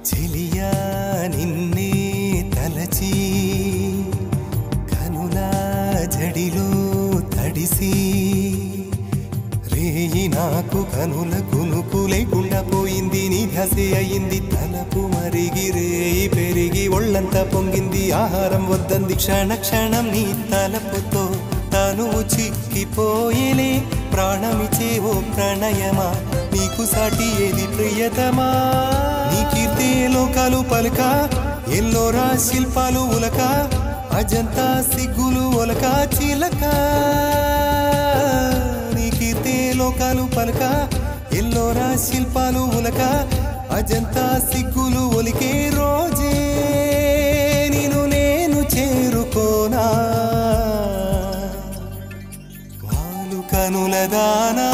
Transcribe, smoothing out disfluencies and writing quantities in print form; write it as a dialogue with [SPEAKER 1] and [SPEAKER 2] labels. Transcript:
[SPEAKER 1] చెలియా నిన్నే తలచి కనులా జడిలో తడిసి రేయి నాకు కనుల కునుకు లేకుండా పోయింది నీ ధ్యాసే అయింది తలపు మరిగి రేయి పెరిగి ఒళ్ళంతా పొంగింది ఆహారం వద్దంది క్షణ క్షణం నీ తలపుతో తనువు చిక్కిపోయేలే ప్రాణమిచే ఓ ప్రణయమా నీకు సాటి ఏది ప్రియతమా నీ కీర్తే లోకాలు పలుక ఎల్లోరా శిల్పాలు ఉలక అజంతా సిగ్గులు ఒలక చిలక నీ కీర్తే లోకాలు పలుక ఎల్లోరా శిల్పాలు ఉలక అజంతా సిగ్గులు ఒలికే రోజే నిన్ను నేను చేరుకోనా వాలు కనుల దానా